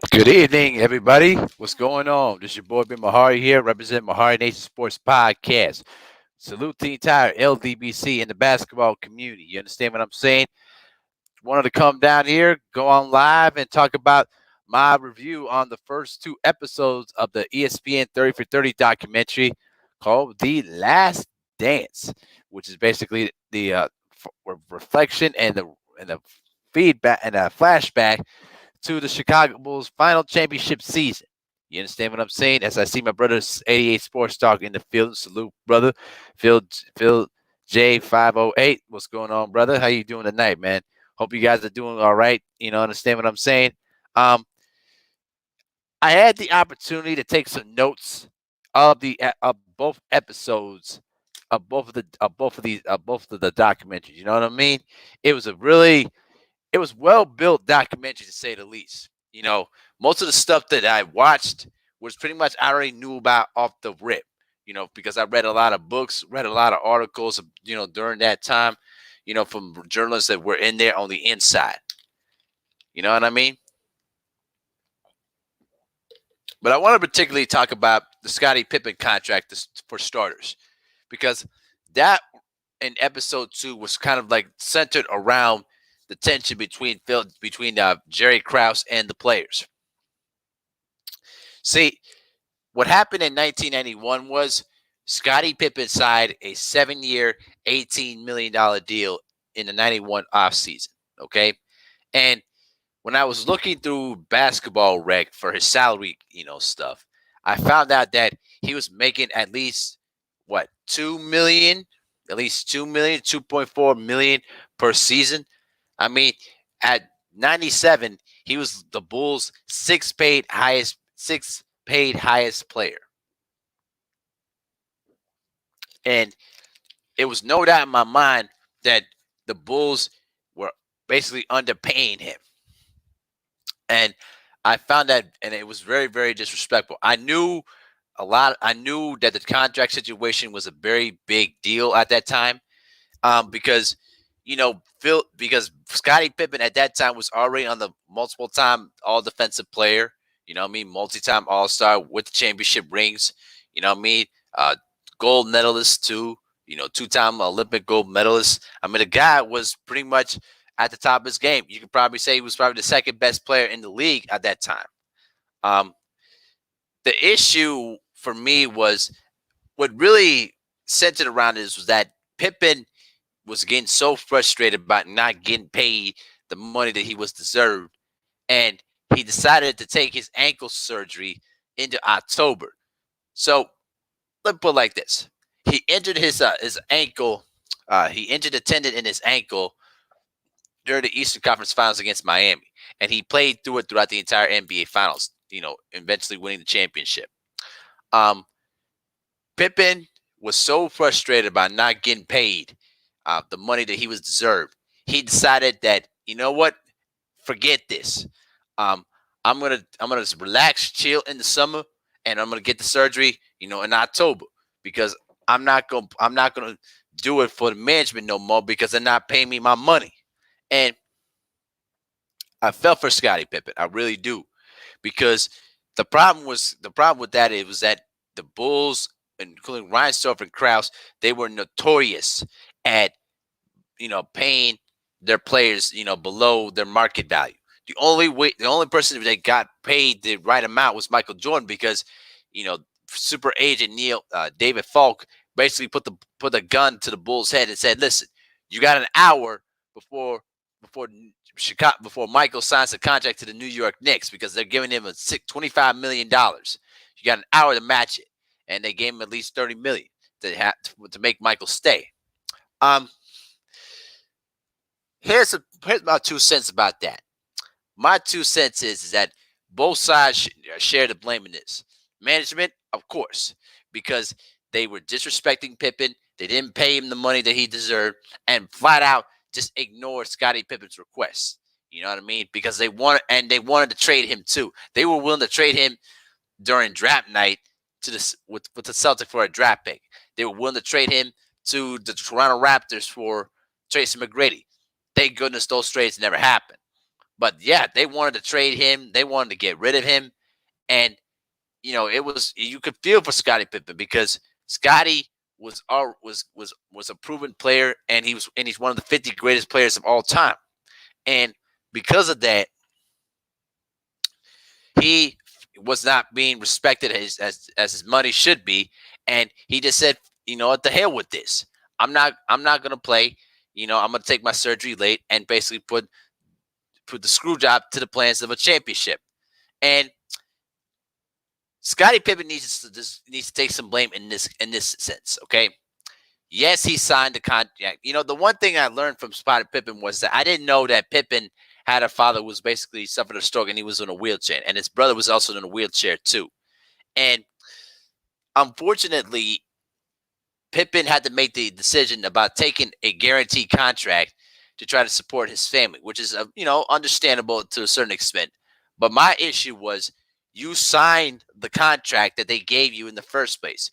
Good evening, everybody. What's going on? This is your boy Ben Mahari here, represent MehariNation Sports Podcast. Salute the entire LDBC and the basketball community. You understand what I'm saying? Wanted to come down here, go on live, and talk about my review on the first two episodes of the ESPN 30 for 30 documentary called The Last Dance, which is basically the reflection and the feedback and a flashback to the Chicago Bulls' final championship season. You understand what I'm saying? As I see my brother's 88 Sports Talk in the field. Salute, brother. Phil, Phil J508. What's going on, brother? How you doing tonight, man? Hope you guys are doing all right. Understand what I'm saying? Um, I had the opportunity to take some notes of both episodes of both of the documentaries. You know what I mean? It was a really it was well built documentary to say the least. Most of the stuff that I watched was pretty much I already knew about off the rip. Because I read a lot of books, read a lot of articles, during that time, from journalists that were in there on the inside. You know what I mean? But I want to particularly talk about the Scottie Pippen contract for starters, because that in episode two was kind of like centered around the tension between Jerry Krause and the players. See, what happened in 1991 was Scottie Pippen signed a 7-year, $18 million deal in the 91 offseason. Okay. And when I was looking through basketball rec for his salary, stuff, I found out that he was making at least what 2 million, at least 2 million, 2.4 million per season. I mean, at 97, he was the Bulls' sixth paid highest player. And it was no doubt in my mind that the Bulls were basically underpaying him. And I found that, and it was very, very disrespectful. I knew that the contract situation was a very big deal at that time, because because Scottie Pippen at that time was already on the multiple time all defensive player, multi-time all-star with the championship rings, you know what I mean, gold medalist too, two-time Olympic gold medalist. I mean, the guy was pretty much at the top of his game. You could probably say he was probably the second best player in the league at that time. Um, the issue for me was what really centered around this was that Pippen was getting so frustrated about not getting paid the money that he was deserved, and he decided to take his ankle surgery into October. So let me put it like this: he injured his ankle. He injured a tendon in his ankle during the Eastern Conference Finals against Miami, and he played through it throughout the entire NBA Finals. Eventually winning the championship. Um, Pippen was so frustrated by not getting paid the money that he was deserved. He decided that, you know what, forget this. Um, I'm gonna just relax, chill in the summer, and I'm gonna get the surgery, in October, because I'm not gonna do it for the management no more because they're not paying me my money. And I felt for Scottie Pippen, I really do, because the problem with that, it was that the Bulls, including Reinsdorf and Krause, they were notorious at paying their players, below their market value. The only person that got paid the right amount was Michael Jordan, because, super agent David Falk basically put a gun to the Bulls' head and said, "Listen, you got an hour before before before Michael signs a contract to the New York Knicks, because they're giving him $25 million. You got an hour to match it," and they gave him at least 30 million to make Michael stay. Um, here's my 2 cents about that. My 2 cents is that both sides share the blame in this. Management, of course, because they were disrespecting Pippen. They didn't pay him the money that he deserved, and flat out just ignored Scottie Pippen's requests. You know what I mean? Because they wanted to trade him too. They were willing to trade him during draft night with the Celtics for a draft pick. They were willing to trade him to the Toronto Raptors for Tracy McGrady. Thank goodness those trades never happened. But yeah, they wanted to trade him. They wanted to get rid of him. And, it was, you could feel for Scottie Pippen because Scottie was a proven player, and he's one of the 50 greatest players of all time. And because of that, he was not being respected as his money should be, and he just said, what the hell with this? I'm not gonna play. I'm gonna take my surgery late and basically put the screw job to the plans of a championship. And Scottie Pippen needs to take some blame in this sense. Okay, yes, he signed the contract. The one thing I learned from Scottie Pippen was that I didn't know that Pippen had a father who was basically suffered a stroke and he was in a wheelchair, and his brother was also in a wheelchair too. And unfortunately, Pippen had to make the decision about taking a guaranteed contract to try to support his family, which is understandable to a certain extent. But my issue was you signed the contract that they gave you in the first place.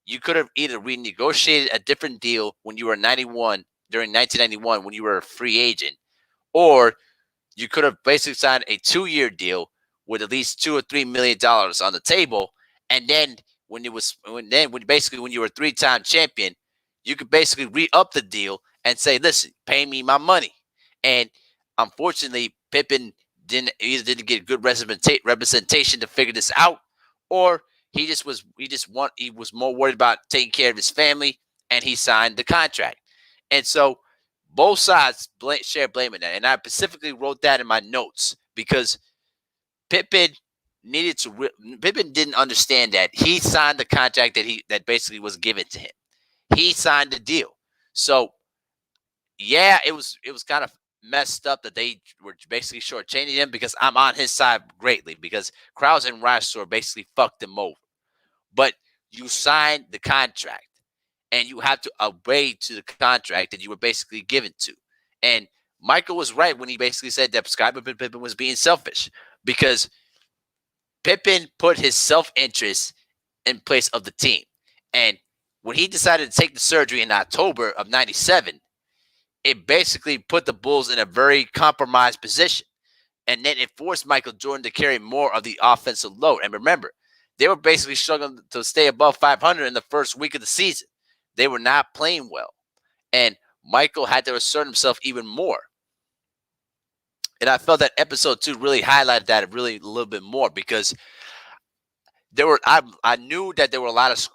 You could have either renegotiated a different deal when you were 91 during 1991 when you were a free agent, or you could have basically signed a 2-year deal with at least $2 or $3 million on the table, and then when you were a 3-time champion, you could basically re-up the deal and say, "Listen, pay me my money." And unfortunately, Pippen didn't get good representation to figure this out, or he was more worried about taking care of his family, and he signed the contract. And so both sides share blame in that. And I specifically wrote that in my notes because Pippen Pippen didn't understand that he signed the contract that basically was given to him. He signed the deal. So yeah, it was kind of messed up that they were basically shortchanging him, because I'm on his side greatly, because Krause and Reinsdorf basically fucked him over. But you signed the contract, and you have to obey to the contract that you were basically given to. And Michael was right when he basically said that Scottie Pippen was being selfish, because Pippen put his self-interest in place of the team. And when he decided to take the surgery in October of 97, it basically put the Bulls in a very compromised position. And then it forced Michael Jordan to carry more of the offensive load. And remember, they were basically struggling to stay above 500 in the first week of the season. They were not playing well. And Michael had to assert himself even more. And I felt that episode 2 really highlighted that really a little bit more, because I knew that there were a lot of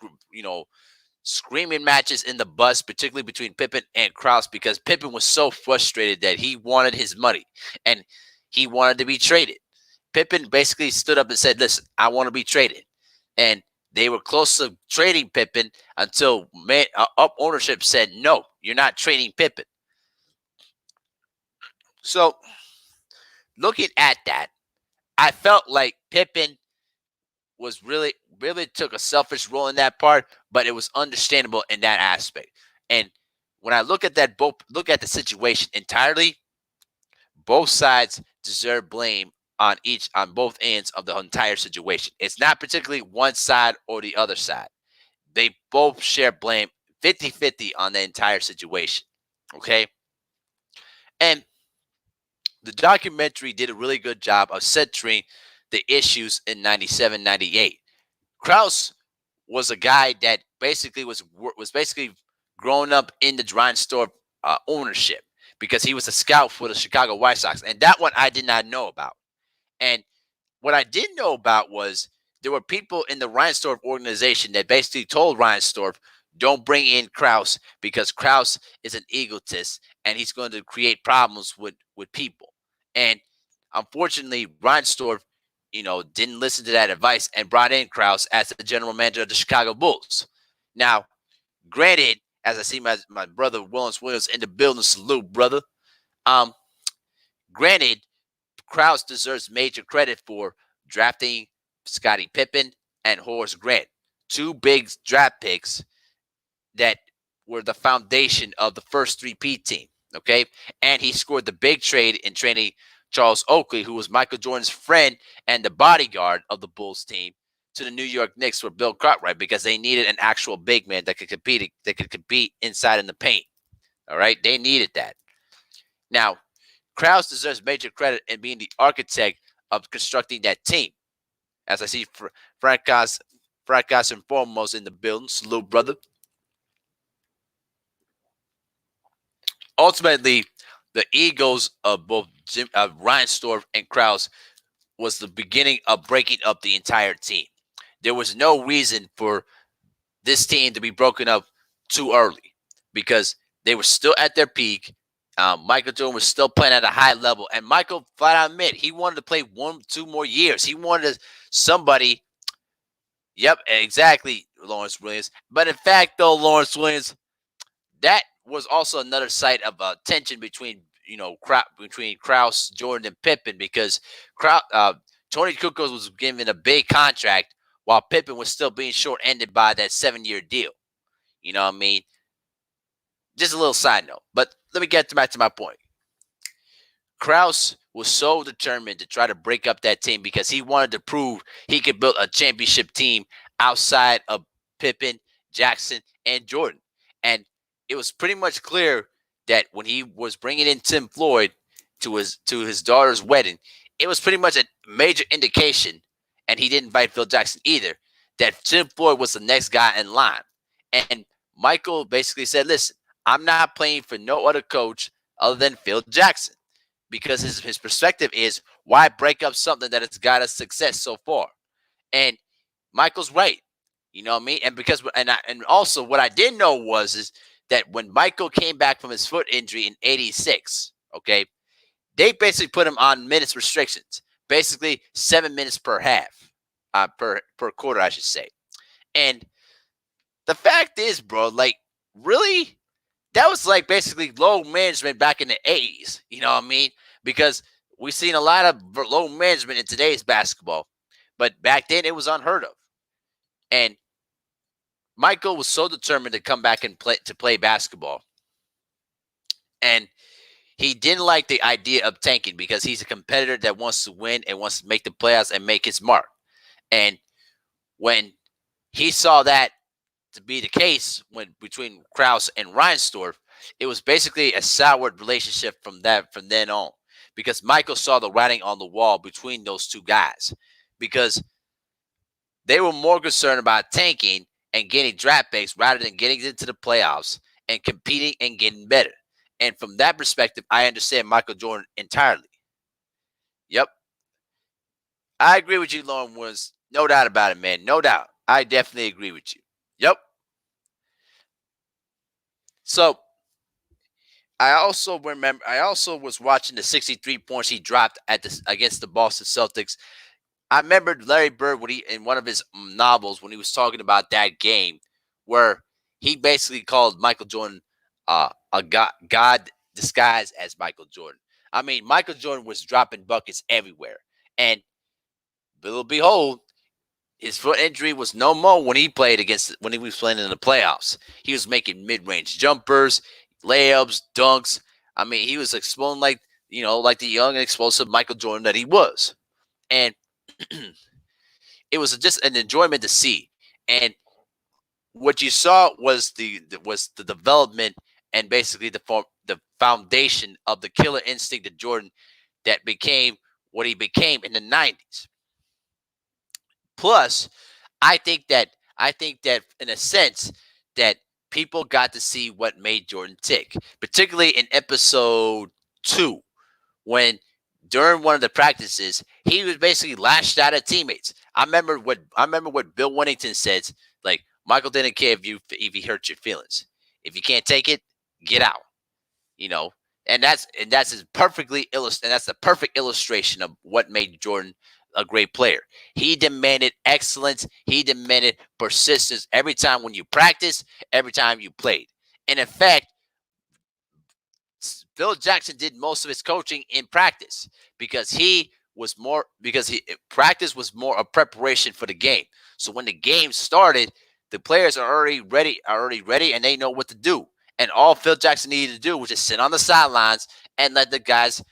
screaming matches in the bus, particularly between Pippen and Krause, because Pippen was so frustrated that he wanted his money and he wanted to be traded. Pippen basically stood up and said, "Listen, I want to be traded." And they were close to trading Pippen until up ownership said, "No, you're not trading Pippen." So looking at that, I felt like Pippen was really took a selfish role in that part, but it was understandable in that aspect. And when I look at the situation entirely, both sides deserve blame on both ends of the entire situation. It's not particularly one side or the other side. They both share blame 50-50 on the entire situation. Okay? And the documentary did a really good job of centering the issues in 97, 98. Krause was a guy that basically was basically grown up in the Reinsdorf ownership, because he was a scout for the Chicago White Sox. And that one I did not know about. And what I did know about was there were people in the Reinsdorf organization that basically told Reinsdorf, "Don't bring in Krause, because Krause is an egotist and he's going to create problems with people." And unfortunately, Reinsdorf, didn't listen to that advice and brought in Krause as the general manager of the Chicago Bulls. Now, granted, as I see my brother Williams in the building, salute, brother. Granted, Krause deserves major credit for drafting Scottie Pippen and Horace Grant, two big draft picks that were the foundation of the first 3P team. Okay. And he scored the big trade in trading Charles Oakley, who was Michael Jordan's friend and the bodyguard of the Bulls team, to the New York Knicks for Bill Cartwright, because they needed an actual big man that could compete inside in the paint. All right. They needed that. Now, Krause deserves major credit in being the architect of constructing that team. As I see Fracas and foremost in the building, salute brother. Ultimately, the egos of both Reinsdorf and Krause was the beginning of breaking up the entire team. There was no reason for this team to be broken up too early because they were still at their peak. Michael Jordan was still playing at a high level, and Michael flat out admit he wanted to play 1-2 more years. He wanted somebody. Yep, exactly, Lawrence Williams. But in fact, though, Lawrence Williams, that was also another site of tension between between Krause, Jordan, and Pippen because Tony Kukoc was given a big contract while Pippen was still being short-ended by that 7-year deal. You know what I mean? Just a little side note. But let me get back to my point. Krause was so determined to try to break up that team because he wanted to prove he could build a championship team outside of Pippen, Jackson, and Jordan. And it was pretty much clear that when he was bringing in Tim Floyd to his daughter's wedding, it was pretty much a major indication, and he didn't invite Phil Jackson either, that Tim Floyd was the next guy in line. And Michael basically said, listen, I'm not playing for no other coach other than Phil Jackson because his perspective is why break up something that has got us success so far? And Michael's right. You know what I mean? And because and also what I didn't know is that when Michael came back from his foot injury in '86, okay, they basically put him on minutes restrictions, basically 7 minutes per half, per quarter, I should say. And the fact is, bro, like really, that was like basically low management back in the '80s. You know what I mean? Because we've seen a lot of low management in today's basketball, but back then it was unheard of. And Michael was so determined to come back and play basketball. And he didn't like the idea of tanking because he's a competitor that wants to win and wants to make the playoffs and make his mark. And when he saw that to be the case between Krause and Reinsdorf, it was basically a soured relationship from then on because Michael saw the writing on the wall between those two guys because they were more concerned about tanking and getting draft picks rather than getting into the playoffs and competing and getting better. And from that perspective, I understand Michael Jordan entirely. Yep. I agree with you, Lauren Woods. No doubt about it, man. No doubt. I definitely agree with you. Yep. So I also was watching the 63 points he dropped against the Boston Celtics. I remember Larry Bird in one of his novels when he was talking about that game where he basically called Michael Jordan a god disguised as Michael Jordan. I mean, Michael Jordan was dropping buckets everywhere. And little behold, his foot injury was no more when he was playing in the playoffs. He was making mid-range jumpers, layups, dunks. I mean, he was exploding like the young and explosive Michael Jordan that he was. And it was just an enjoyment to see. And what you saw was the development and basically the foundation of the killer instinct of Jordan that became what he became in the 90s. Plus, I think that in a sense that people got to see what made Jordan tick, particularly in episode 2 when during one of the practices, he was basically lashed out at teammates. I remember what Bill Winnington said. Like Michael didn't care if he hurt your feelings. If you can't take it, get out. And that's as perfectly and that's the perfect illustration of what made Jordan a great player. He demanded excellence. He demanded persistence every time when you practice, every time you played. And in fact, Phil Jackson did most of his coaching in practice because practice was more a preparation for the game. So when the game started, the players are already ready, and they know what to do. And all Phil Jackson needed to do was just sit on the sidelines and let the guys,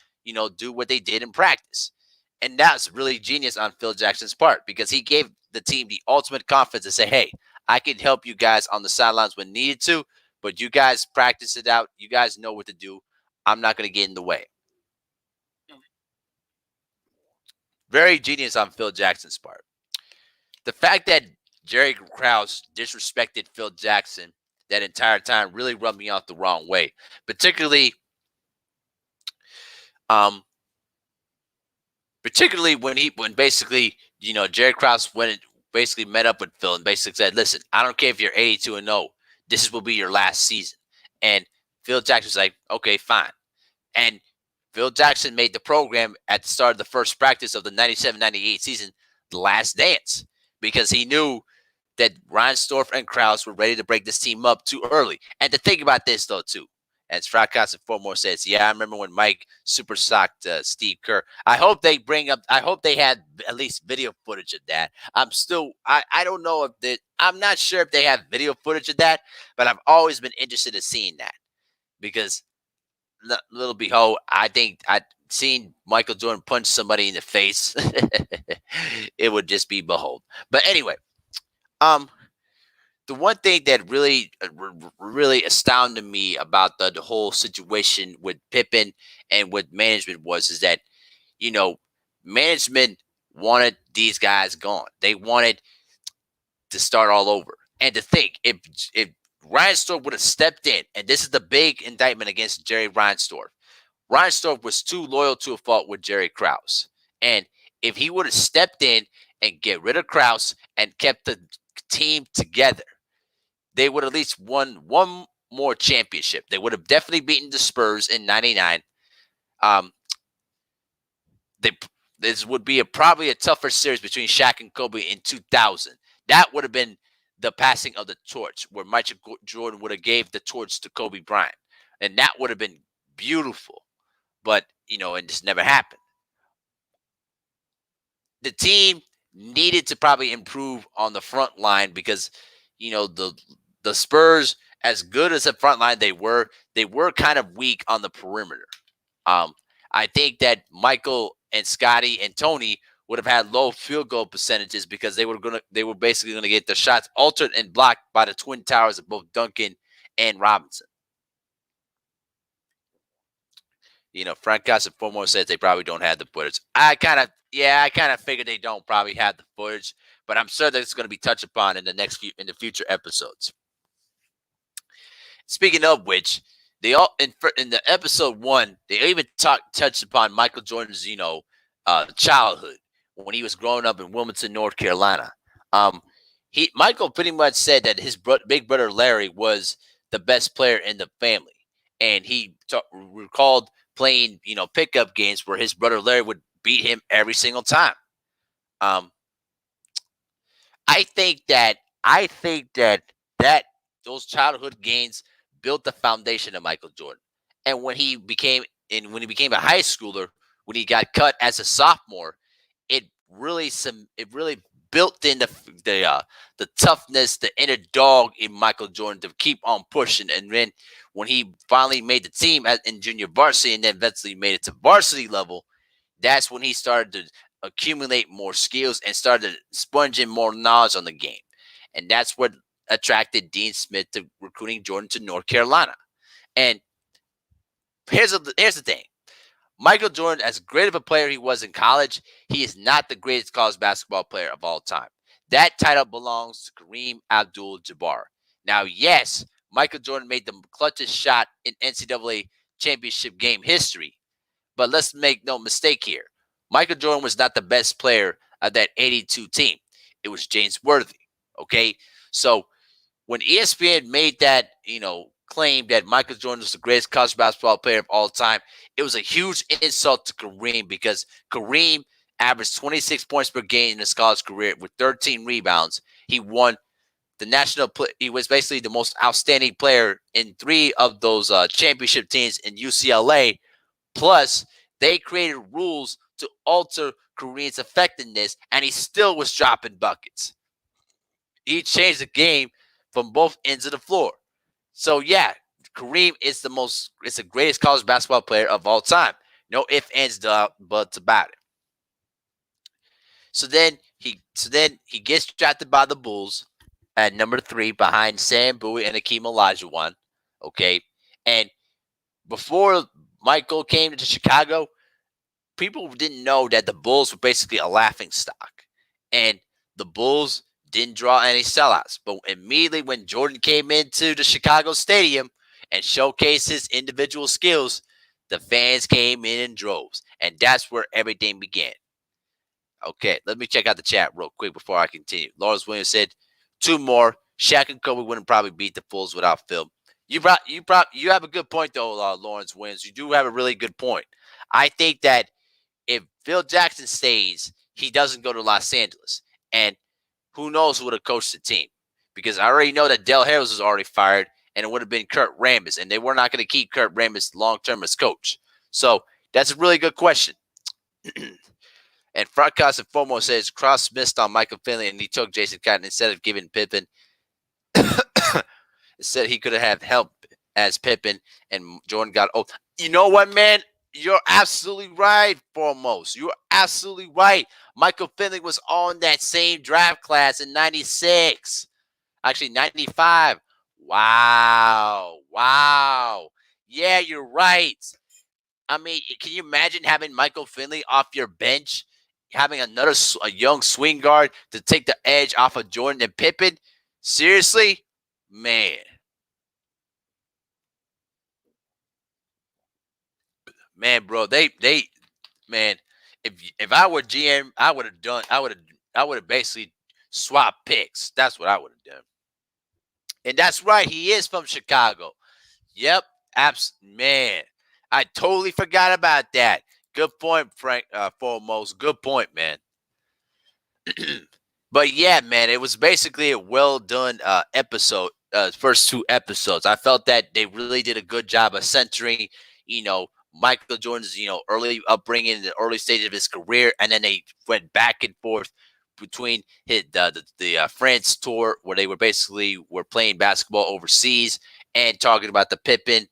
do what they did in practice. And that's really genius on Phil Jackson's part because he gave the team the ultimate confidence to say, hey, I can help you guys on the sidelines when needed to, but you guys practice it out. You guys know what to do. I'm not going to get in the way. very genius on Phil Jackson's part. The fact that Jerry Krause disrespected Phil Jackson that entire time really rubbed me off the wrong way. Particularly, um, particularly when basically Jerry Krause went basically met up with Phil and basically said, "Listen, I don't care if you're 82-0. This will be your last season." And Phil Jackson was like, "Okay, fine." And Phil Jackson made the program at the start of the first practice of the 97-98 season, The Last Dance, because he knew that Reinsdorf and Krause were ready to break this team up too early. And to think about this, though, too, as Fracas and Formore says, yeah, I remember when Mike super socked Steve Kerr. I hope they had at least video footage of that. I don't know I'm not sure if they have video footage of that, but I've always been interested in seeing that because little behold, I think I seen Michael Jordan punch somebody in the face. It would just be behold. But anyway, um, the one thing that really astounded me about the whole situation with Pippen and with management is that you know management wanted these guys gone. They wanted to start all over. And to think if Reinsdorf would have stepped in, and this is the big indictment against Jerry Reinsdorf. Reinsdorf was too loyal to a fault with Jerry Krause. And if he would have stepped in and get rid of Krause and kept the team together, they would at least won one more championship. They would have definitely beaten the Spurs in '99. Um, this would be probably a tougher series between Shaq and Kobe in 2000. That would have been the passing of the torch, where Michael Jordan would have gave the torch to Kobe Bryant, and that would have been beautiful. But it just never happened. The team needed to probably improve on the front line because the Spurs, as good as the front line they were kind of weak on the perimeter. I think that Michael and Scottie and Tony would have had low field goal percentages because they were basically gonna get the shots altered and blocked by the twin towers of both Duncan and Robinson. Frank Casablanca says they probably don't have the footage. I kind of figured they don't probably have the footage, but I'm sure that it's going to be touched upon in the future episodes. Speaking of which, they all in the episode 1, they even touched upon Michael Jordan's childhood when he was growing up in Wilmington, North Carolina. Michael pretty much said that his big brother Larry was the best player in the family, and he recalled playing pickup games where his brother Larry would beat him every single time. I think that those childhood games built the foundation of Michael Jordan. And when he became a high schooler, when he got cut as a sophomore, it really built in the toughness, the inner dog in Michael Jordan to keep on pushing. And then when he finally made the team in junior varsity and then eventually made it to varsity level, that's when he started to accumulate more skills and started sponging more knowledge on the game. And that's what attracted Dean Smith to recruiting Jordan to North Carolina. And here's the thing. Michael Jordan, as great of a player he was in college, he is not the greatest college basketball player of all time. That title belongs to Kareem Abdul-Jabbar. Now, yes, Michael Jordan made the clutchest shot in NCAA championship game history, but let's make no mistake here. Michael Jordan was not the best player of that 82 team. It was James Worthy, okay? So when ESPN made that, claim that Michael Jordan was the greatest college basketball player of all time, it was a huge insult to Kareem because Kareem averaged 26 points per game in his college career with 13 rebounds. He won the national. He was basically the most outstanding player in 3 of those championship teams in UCLA. Plus, they created rules to alter Kareem's effectiveness, and he still was dropping buckets. He changed the game from both ends of the floor. So yeah, Kareem is the greatest college basketball player of all time. No ifs, ands, buts about it. So then he gets drafted by the Bulls at number 3 behind Sam Bowie and Akeem Olajuwon. Okay. And before Michael came to Chicago, people didn't know that the Bulls were basically a laughing stock, and the Bulls didn't draw any sellouts. But immediately when Jordan came into the Chicago Stadium and showcased his individual skills, the fans came in droves, and that's where everything began. Okay, let me check out the chat real quick before I continue. Lawrence Williams said, two more. Shaq and Kobe wouldn't probably beat the Bulls without Phil. You have a good point though, Lawrence Williams. You do have a really good point. I think that if Phil Jackson stays, he doesn't go to Los Angeles, and who knows who would have coached the team? Because I already know that Del Harris was already fired, and it would have been Kurt Rambis, and they were not going to keep Kurt Rambis long term as coach. So that's a really good question. And Frontcast and Foremost says Cross missed on Michael Finley, and he took Jason Cotton instead of giving Pippen. Said he could have help as Pippen, and Jordan got old. You know what, man? You're absolutely right, Foremost. You're absolutely right. Michael Finley was on that same draft class in 96. Actually, 95. Wow. Wow. Yeah, you're right. I mean, can you imagine having Michael Finley off your bench, having a young swing guard to take the edge off of Jordan and Pippen? Seriously? Man. Man, bro, man, if I were GM, I would have basically swapped picks. That's what I would have done. And that's right, he is from Chicago. Yep, man. I totally forgot about that. Good point, Frank. Foremost, good point, man. But yeah, man, it was basically a well done episode. First two episodes, I felt that they really did a good job of centering, Michael Jordan's, early upbringing in the early stage of his career, and then they went back and forth between the France tour where they were playing basketball overseas and talking about the Pippen,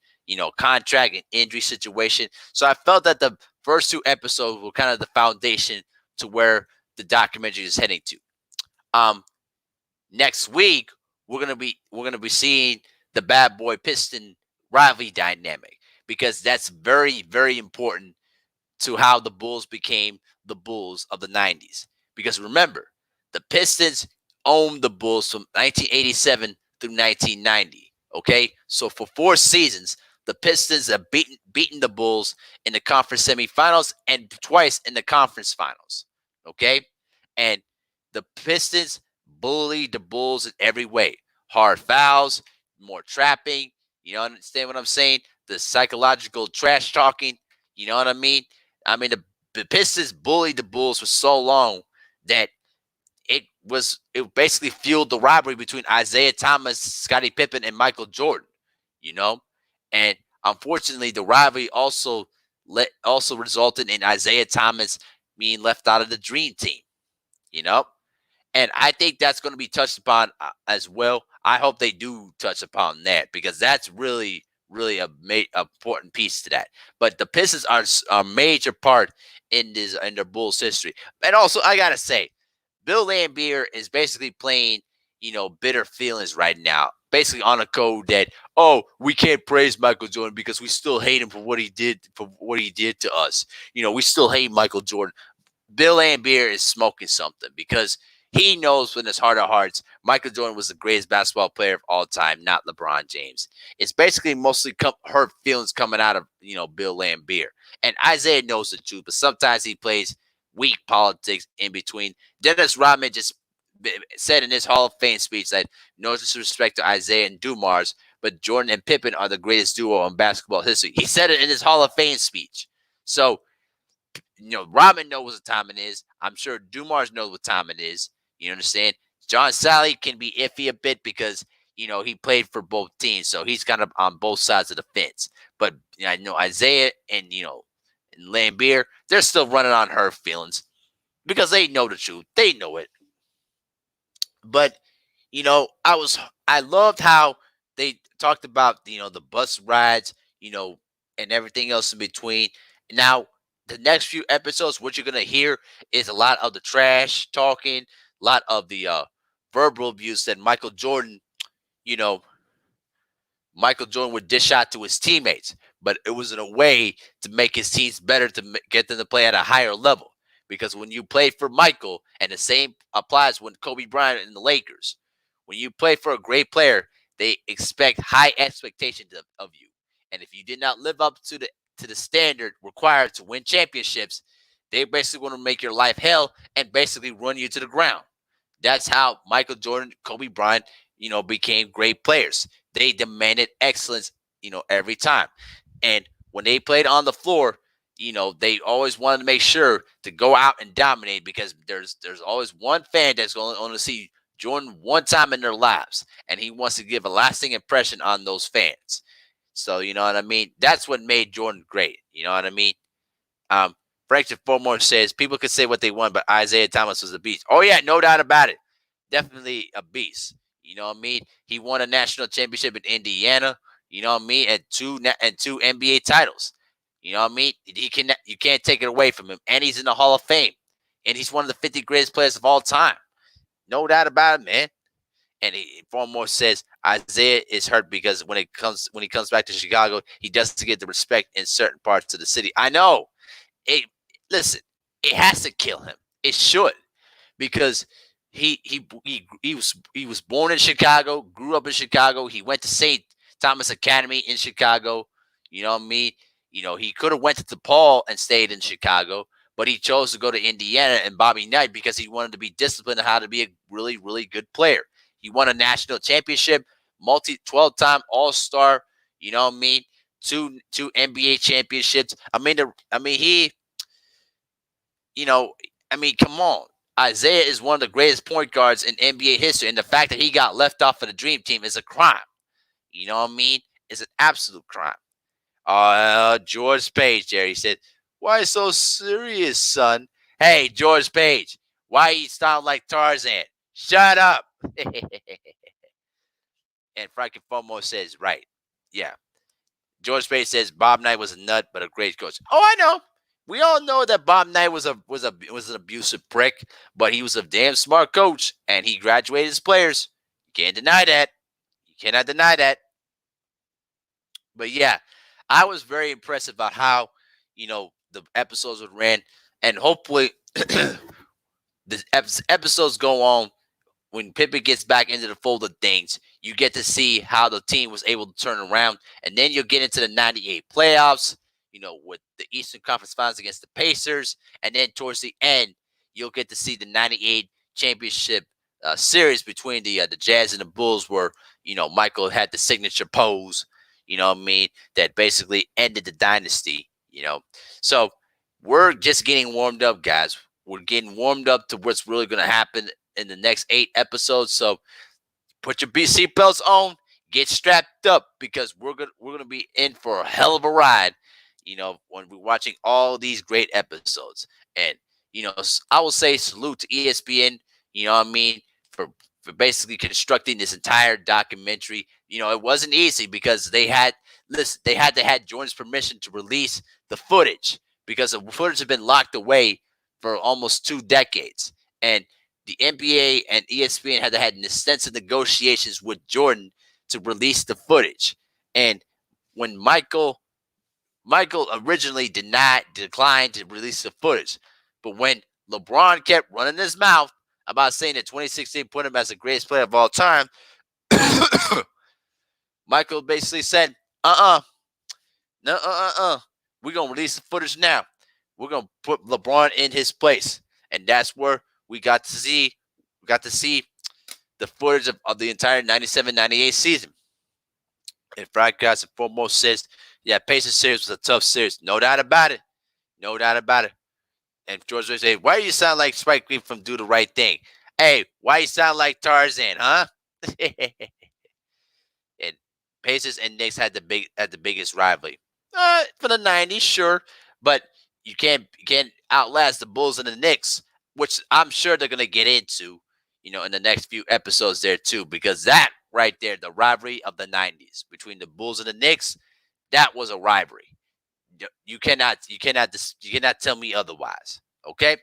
contract and injury situation. So I felt that the first two episodes were kind of the foundation to where the documentary is heading to. Next week we're gonna be seeing the bad boy Piston rivalry dynamic, because that's very, very important to how the Bulls became the Bulls of the 90s. Because remember, the Pistons owned the Bulls from 1987 through 1990. Okay, so for 4 seasons, the Pistons have beaten the Bulls in the conference semifinals and twice in the conference finals. Okay, and the Pistons bullied the Bulls in every way. Hard fouls, more trapping. You understand what I'm saying? The psychological trash talking. You know what I mean? I mean, the Pistons bullied the Bulls for so long that it basically fueled the rivalry between Isaiah Thomas, Scottie Pippen, and Michael Jordan. And unfortunately, the rivalry also resulted in Isaiah Thomas being left out of the Dream Team. And I think that's going to be touched upon as well. I hope they do touch upon that, because that's really, really a important piece to that. But the Pistons are a major part in their Bulls history. And also, I gotta say, Bill Laimbeer is basically playing, bitter feelings right now. Basically on a code that, we can't praise Michael Jordan because we still hate him for what he did to us. We still hate Michael Jordan. Bill Laimbeer is smoking something, because he knows in his heart of hearts, Michael Jordan was the greatest basketball player of all time, not LeBron James. It's basically mostly hurt feelings coming out of, Bill Laimbeer. And Isaiah knows the truth, but sometimes he plays weak politics in between. Dennis Rodman just said in his Hall of Fame speech that no disrespect to Isaiah and Dumars, but Jordan and Pippen are the greatest duo in basketball history. He said it in his Hall of Fame speech. So, Rodman knows what time it is. I'm sure Dumars knows what time it is. You understand? John Sally can be iffy a bit because, he played for both teams. So he's kind of on both sides of the fence. But I know Isaiah and, and Laimbeer, they're still running on her feelings because they know the truth. They know it. But, I loved how they talked about, the bus rides, and everything else in between. Now, the next few episodes, what you're going to hear is a lot of the trash talking, a lot of the verbal abuse that Michael Jordan would dish out to his teammates. but it was in a way to make his teams better, to get them to play at a higher level. Because when you play for Michael, and the same applies when Kobe Bryant in the Lakers, when you play for a great player, they expect high expectations of you. And if you did not live up to the standard required to win championships, they basically want to make your life hell and basically run you to the ground. That's how Michael Jordan, Kobe Bryant, became great players. They demanded excellence, every time. And when they played on the floor, they always wanted to make sure to go out and dominate, because there's always one fan that's going to see Jordan one time in their lives, and he wants to give a lasting impression on those fans. So, you know what I mean? That's what made Jordan great. You know what I mean? Um, Frank Fillmore says people could say what they want, but Isaiah Thomas was a beast. Oh yeah, no doubt about it. Definitely a beast. You know what I mean? He won a national championship in Indiana. You know what I mean? And two NBA titles. You know what I mean? You can't take it away from him. And he's in the Hall of Fame. And he's one of the 50 greatest players of all time. No doubt about it, man. And Fillmore says Isaiah is hurt because when he comes back to Chicago, he doesn't get the respect in certain parts of the city. I know. Listen, it has to kill him. It should, because he was born in Chicago, grew up in Chicago. He went to St. Thomas Academy in Chicago. You know what I mean? He could have went to DePaul and stayed in Chicago, but he chose to go to Indiana and Bobby Knight because he wanted to be disciplined on how to be a really, really good player. He won a national championship, 12-time All-Star. You know what I mean? Two NBA championships. Come on. Isaiah is one of the greatest point guards in NBA history, and the fact that he got left off of the Dream Team is a crime. You know what I mean? It's an absolute crime. George Page, Jerry said, "Why so serious, son?" Hey, George Page, why you sound like Tarzan? Shut up. And Frankie Fomo says, right. Yeah. George Page says Bob Knight was a nut, but a great coach. Oh, I know. We all know that Bob Knight was an abusive prick, but he was a damn smart coach, and he graduated his players. You can't deny that. You cannot deny that. But yeah, I was very impressed about how the episodes were ran, and hopefully the episodes go on. When Pippen gets back into the fold of things, you get to see how the team was able to turn around. And then you'll get into the 98 playoffs, with the Eastern Conference Finals against the Pacers. And then towards the end, you'll get to see the 98 championship series between the Jazz and the Bulls, where, Michael had the signature pose, that basically ended the dynasty, So we're just getting warmed up, guys. We're getting warmed up to what's really going to happen in the next 8 episodes. So put your seatbelts on, get strapped up, because we're gonna be in for a hell of a ride, when we're watching all these great episodes. And I will say salute to ESPN, for basically constructing this entire documentary. It wasn't easy, because they had to have Jordan's permission to release the footage, because the footage had been locked away for almost 2 decades. And the NBA and ESPN had extensive negotiations with Jordan to release the footage. And when Michael originally declined to release the footage, but when LeBron kept running his mouth about saying that 2016 put him as the greatest player of all time, Michael basically said, we're going to release the footage now. We're going to put LeBron in his place. And that's where we got to see the footage of the entire 97-98 season. And Frank Carson foremost says, yeah, Pacers series was a tough series. No doubt about it. No doubt about it. And George Ray says, why do you sound like Spike Lee from Do the Right Thing? Hey, why you sound like Tarzan, huh? And Pacers and Knicks had the biggest rivalry. For the 90s, sure. But you can't outlast the Bulls and the Knicks, which I'm sure they're going to get into, in the next few episodes there too, because that right there, the rivalry of the 90s between the Bulls and the Knicks, that was a rivalry. You cannot tell me otherwise. Okay?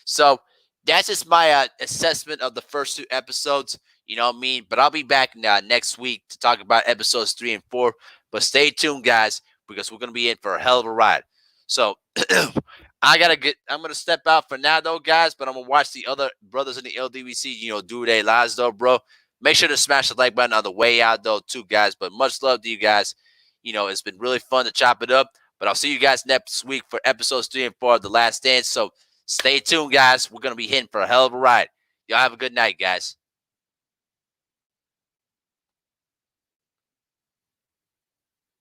So that's just my assessment of the first 2 episodes. You know what I mean? But I'll be back next week to talk about episodes 3 and 4. But stay tuned, guys. because we're going to be in for a hell of a ride. So I'm going to step out for now, though, guys, but I'm going to watch the other brothers in the LDVC, do their lives, though, bro. Make sure to smash the like button on the way out, though, too, guys. But much love to you guys. It's been really fun to chop it up. But I'll see you guys next week for episodes 3 and 4 of The Last Dance. So stay tuned, guys. We're going to be hitting for a hell of a ride. Y'all have a good night, guys.